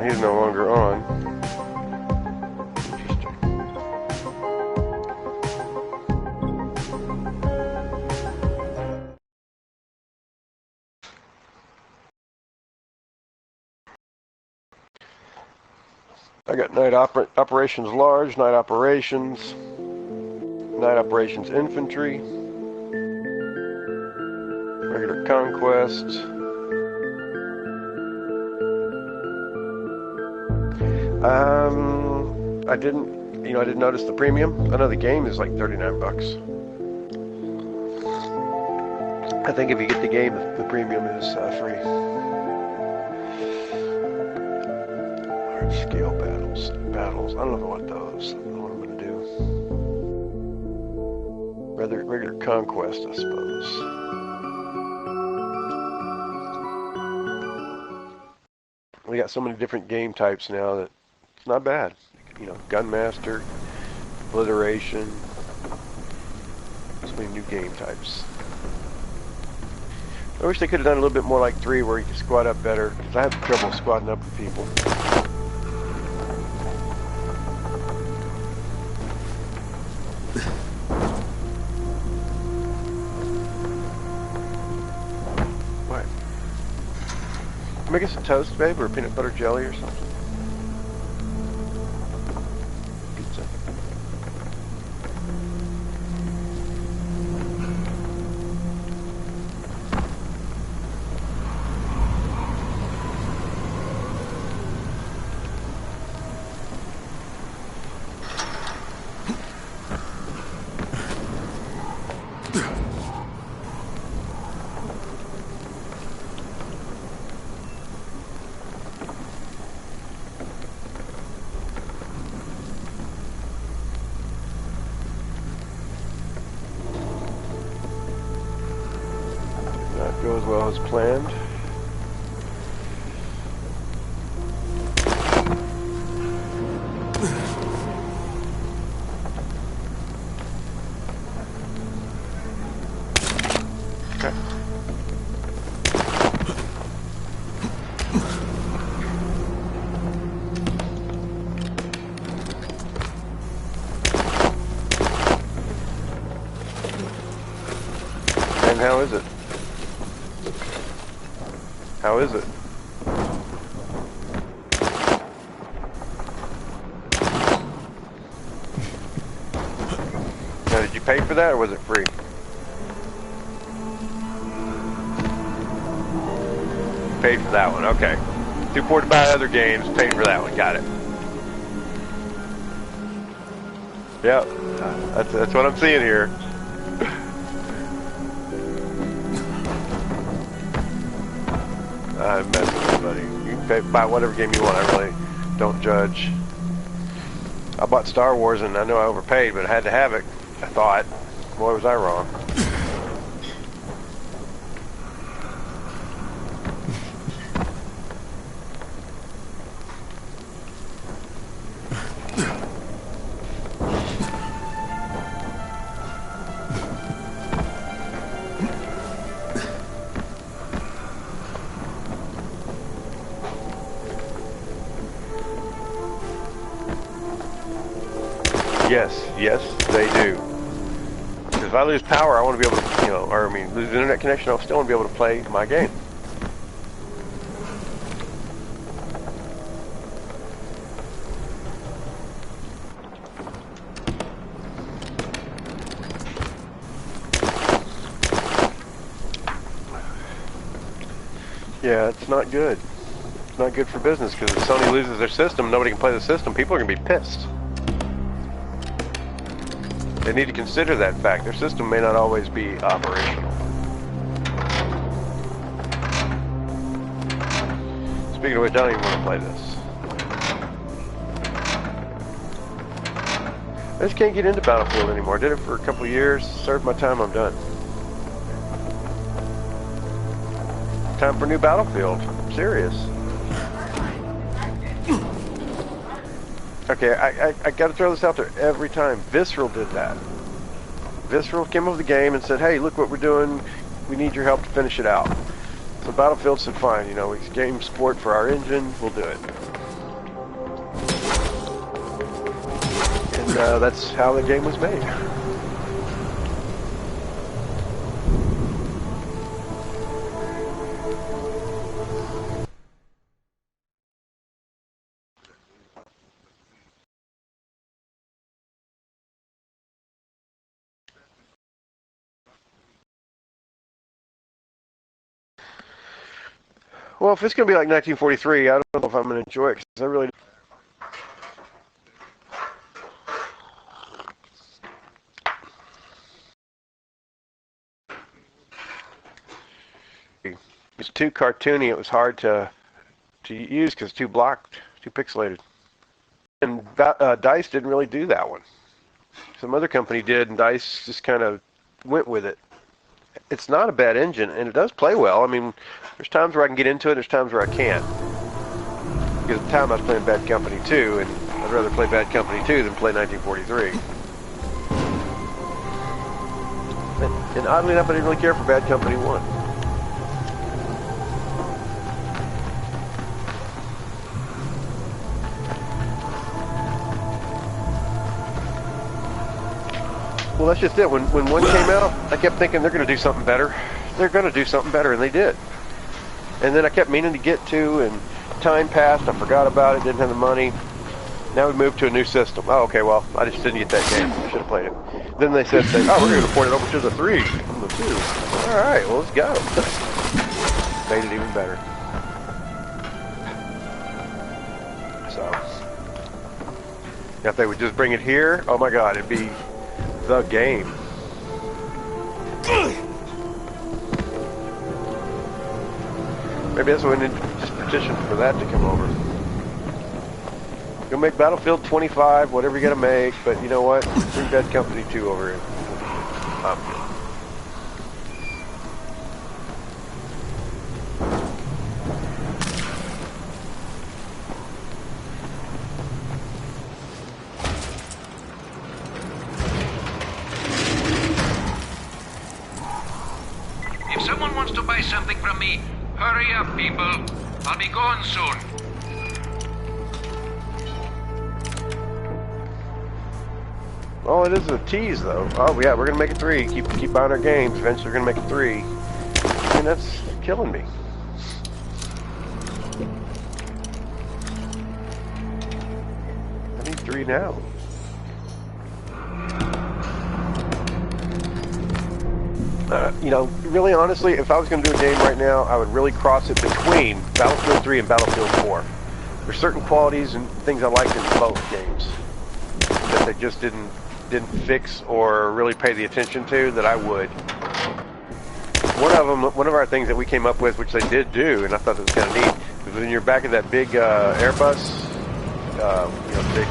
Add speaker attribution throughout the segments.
Speaker 1: he's no longer on. I got night operations large, night operations infantry, regular conquest. I didn't notice the premium. I know the game is like 39 bucks. I think if you get the game, the premium is free. Large scale battles. I don't know what those. I don't know what I'm gonna do. Regular conquest, I suppose. We got so many different game types now that it's not bad. You know, Gunmaster, Obliteration, so many new game types. I wish they could have done a little bit more like 3 where you can squad up better, because I have trouble squadding up with people. What? Make us some toast, babe, or peanut butter jelly or something? Pizza. Go as well as planned. Okay. And how is it? How is it? Now, did you pay for that or was it free? Paid for that one, okay. Too poor to buy other games, paid for that one, got it. Yep, that's what I'm seeing here. I'm messing with everybody. You can buy whatever game you want, I really don't judge. I bought Star Wars and I know I overpaid, but I had to have it, I thought. Boy, was I wrong. Yes, they do. Because if I lose power, I want to be able to, lose the internet connection, I'll still want to be able to play my game. Yeah, it's not good. It's not good for business, because if Sony loses their system, nobody can play the system, people are going to be pissed. They need to consider that fact. Their system may not always be operational. Speaking of which, I don't even want to play this. I just can't get into Battlefield anymore. I did it for a couple of years, served my time, I'm done. Time for a new Battlefield. I'm serious. Okay, I gotta throw this out there every time. Visceral did that. Visceral came over the game and said, hey, look what we're doing. We need your help to finish it out. So Battlefield said, fine, it's game support for our engine. We'll do it. that's how the game was made. Well, if it's going to be like 1943, I don't know if I'm going to enjoy it, because I really... It's too cartoony. It was hard to use because too blocked, too pixelated. And DICE didn't really do that one. Some other company did, and DICE just kind of went with it. It's not a bad engine, and it does play well. I mean, there's times where I can get into it, there's times where I can't. Because at the time I was playing Bad Company 2, and I'd rather play Bad Company 2 than play 1943. And oddly enough, I didn't really care for Bad Company 1. Well, that's just it. When one came out, I kept thinking they're going to do something better. They're going to do something better, and they did. And then I kept meaning to get to, and time passed. I forgot about it, didn't have the money. Now we moved to a new system. Oh, okay, well, I just didn't get that game. I should have played it. Then they said, oh, we're going to port it over to the 3 from the 2. All right, well, let's go. Made it even better. So, if they would just bring it here, oh my God, it'd be the game. Maybe that's what we need to just petition for that to come over. Go make Battlefield 25, whatever you gotta make, but you know what? Bring Bad Company 2 over here. I'm good.
Speaker 2: If someone wants to buy something from me, hurry up, people. I'll be gone soon.
Speaker 1: Oh, it is a tease, though. Oh, yeah, we're going to make it 3. Keep buying our games. Eventually, we're going to make it 3. I mean, that's killing me. I need 3 now. You know, really honestly, if I was going to do a game right now, I would really cross it between Battlefield 3 and Battlefield 4. There's certain qualities and things I liked in both games that they just didn't fix or really pay the attention to that I would. One of our things that we came up with, which they did do, and I thought it was kind of neat, was when you're back at that big Airbus, you know, big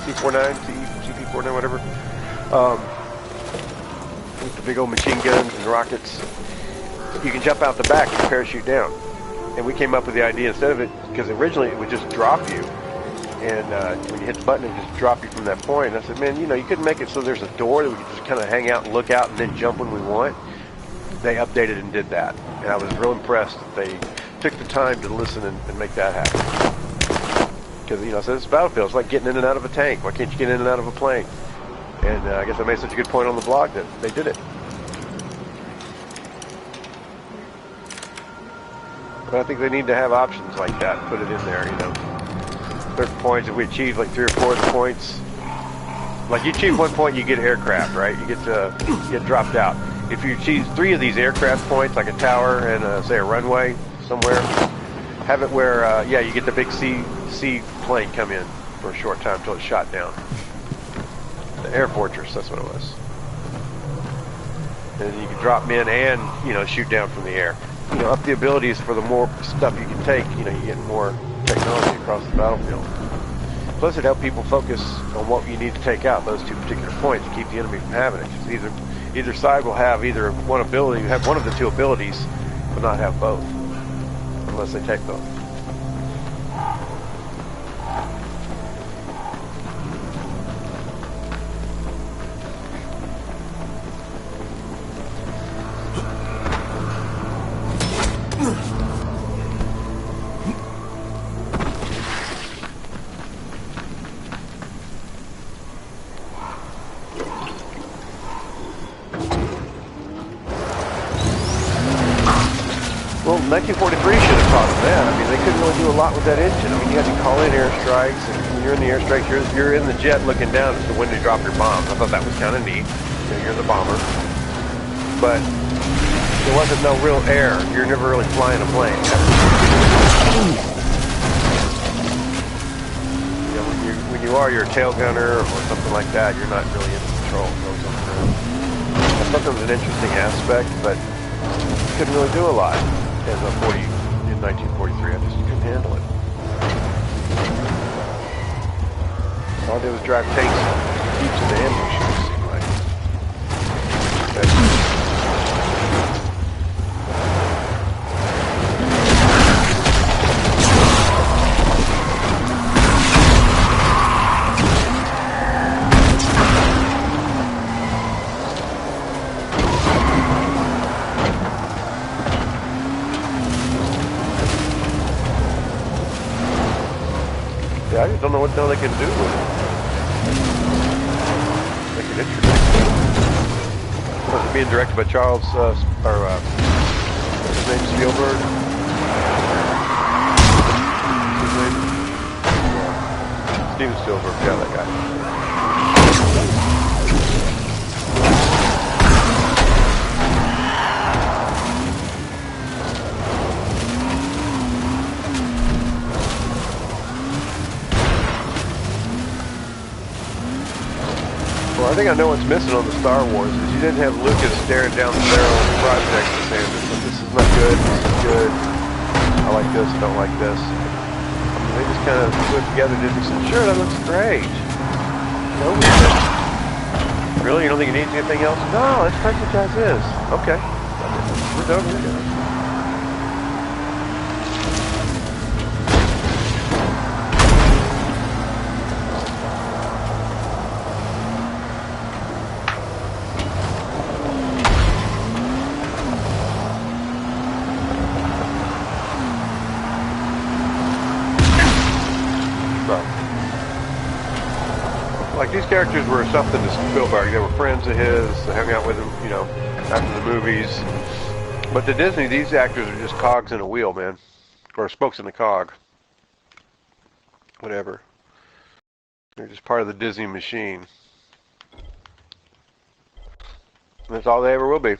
Speaker 1: C-49, CP-49, whatever. With the big old machine guns and rockets, you can jump out the back and parachute down. And we came up with the idea, instead of it, because originally it would just drop you, and when you hit the button, it would just drop you from that point. And I said, man, you know, you couldn't make it so there's a door that we could just kind of hang out and look out and then jump when we want. They updated and did that, and I was real impressed that they took the time to listen and make that happen. Because, you know, so it's Battlefield. It's like getting in and out of a tank. Why can't you get in and out of a plane? And I guess I made such a good point on the blog that they did it. But I think they need to have options like that, put it in there, you know. Certain points, if we achieve like 3 or 4 of the points, like you achieve 1 point, you get aircraft, right? You get dropped out. If you achieve 3 of these aircraft points, like a tower and say a runway somewhere, have it where, yeah, you get the big C plane come in for a short time until it's shot down. The air fortress, that's what it was. And you can drop men and, you know, shoot down from the air. You know, up the abilities for the more stuff you can take, you know, you get more technology across the battlefield. Plus it helps people focus on what you need to take out, those 2 particular points, to keep the enemy from having it. Because either side will have either one ability, you have one of the 2 abilities, but not have both, unless they take both. 1943 should have taught them that. I mean, they couldn't really do a lot with that engine. I mean, you had to call in airstrikes, and when you're in the airstrikes, you're in the jet looking down as to when to drop your bombs. I thought that was kind of neat. You know, you're the bomber. But there wasn't no real air. You're never really flying a plane. You know, when you are your tail gunner or something like that, you're not really in control. I thought that was an interesting aspect, but couldn't really do a lot as a 40 in 1943. I just couldn't handle it. All I did was drive tanks, jeeps, and ambush. It seemed like. I just don't know what the hell they can do with it. Make it interesting. Was it being directed by Charles, what's his name, Spielberg? What's his name? Steven Spielberg, yeah, that guy. Well, I think I know what's missing on the Star Wars is you didn't have Lucas staring down the barrel of the project and saying, this is not good, this is good, I like this, I don't like this. They just kind of put it together and said, sure, that looks great. No, really? You don't think you need anything else? No, it's perfect as is. Okay. We're done, we're done. Like, these characters were something to Spielberg. They were friends of his. They hung out with him, you know, after the movies. But to Disney, these actors are just cogs in a wheel, man. Or spokes in a cog. Whatever. They're just part of the Disney machine. And that's all they ever will be.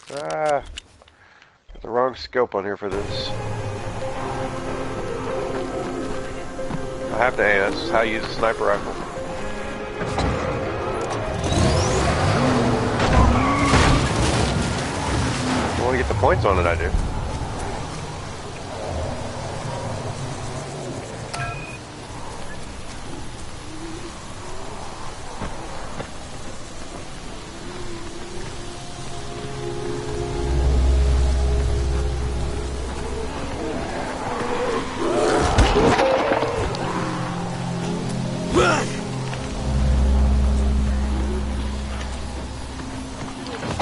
Speaker 1: Got the wrong scope on here for this. I have to ask how you use a sniper rifle. I want to get the points on it, I do.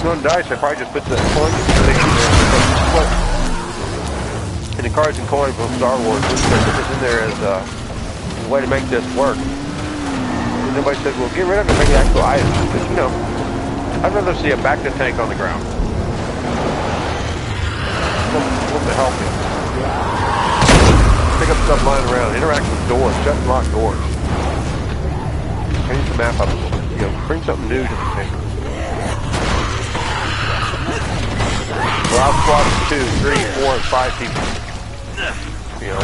Speaker 1: On dice, I probably just put the coins and the cards and coins from Star Wars. Put this in there as a way to make this work. And nobody says, well, get rid of it and make the actual items. Because, you know, I'd rather see a Bacta tank on the ground. What the hell? Pick up stuff lying around, interact with doors, shut and lock doors. Change the map up a little bit. You know, bring something new to the table. Well, I'll squad of 2, 3, 4, and 5 people. You know,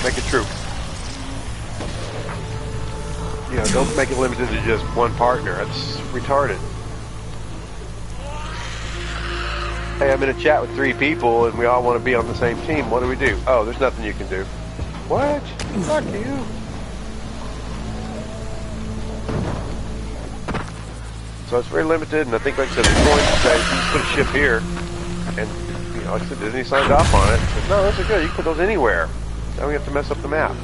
Speaker 1: make it true. You know, don't make it limited to just one partner. That's retarded. Hey, I'm in a chat with 3 people, and we all want to be on the same team. What do? Oh, there's nothing you can do. What? Fuck you. So it's very limited, and I think, like I said, the point is that you put a ship here, and, you know, like I said, Disney signed off on it. But no, those are good. You can put those anywhere. Now we have to mess up the map.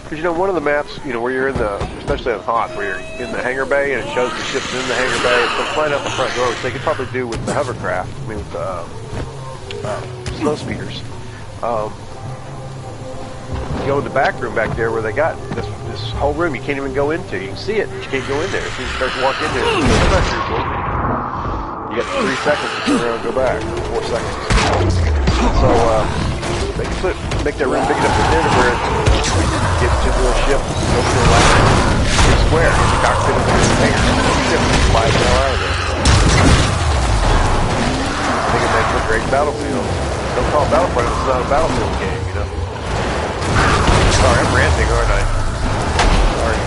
Speaker 1: Because, you know, one of the maps, you know, where you're in the, especially on Hoth, where you're in the hangar bay, and it shows the ships in the hangar bay, so flying out the front door, which they could probably do with the hovercraft, I mean, with the snow speeders. You go in the back room back there where they got this this whole room you can't even go into. You can see it, but you can't go in there. As soon as you start to walk in there, it's not truthful. You got 3 seconds to turn around and go back. 4 seconds. So, make that room big enough for dinner where get to the ship, go to the last square, get the cockpit of the hangar, ship, fly the hell out of there. I think it makes a great battlefield. Don't call it Battlefront, it's not a battlefield game, you know. Sorry, I'm ranting, aren't I? Sorry.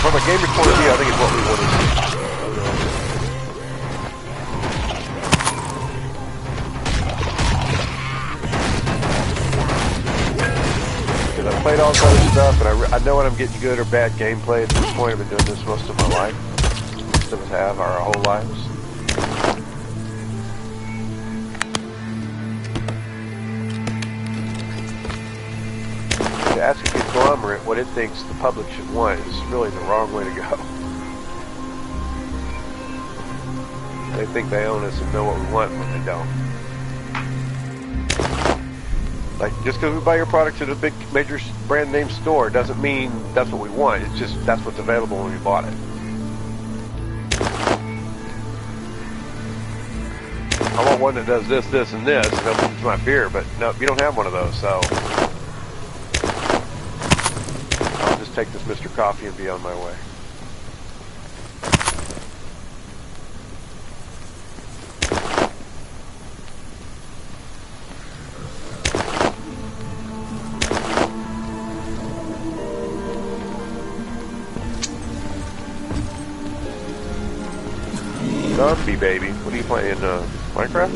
Speaker 1: From a gamer's point of view, I think it's what we want to see. Because I've played all this other stuff, and I know when I'm getting good or bad gameplay at this point. I've been doing this most of my life. Most of us have, our whole lives. To ask a conglomerate what it thinks the public should want is really the wrong way to go. They think they own us and know what we want when they don't. Like, just because we buy your products at a big major brand name store doesn't mean that's what we want. It's just that's what's available when we bought it. I want one that does this, this, and this, and that means my beer, but no, you don't have one of those, so I'll just take this Mr. Coffee and be on my way. Zombie baby. What are you playing? Minecraft?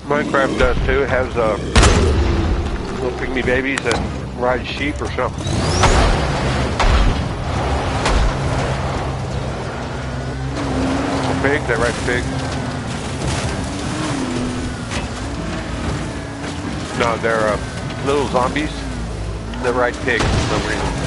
Speaker 1: Minecraft does too. It has little pygmy babies that ride sheep or something. A pig that rides pig. No, they're little zombies that ride pigs for some reason.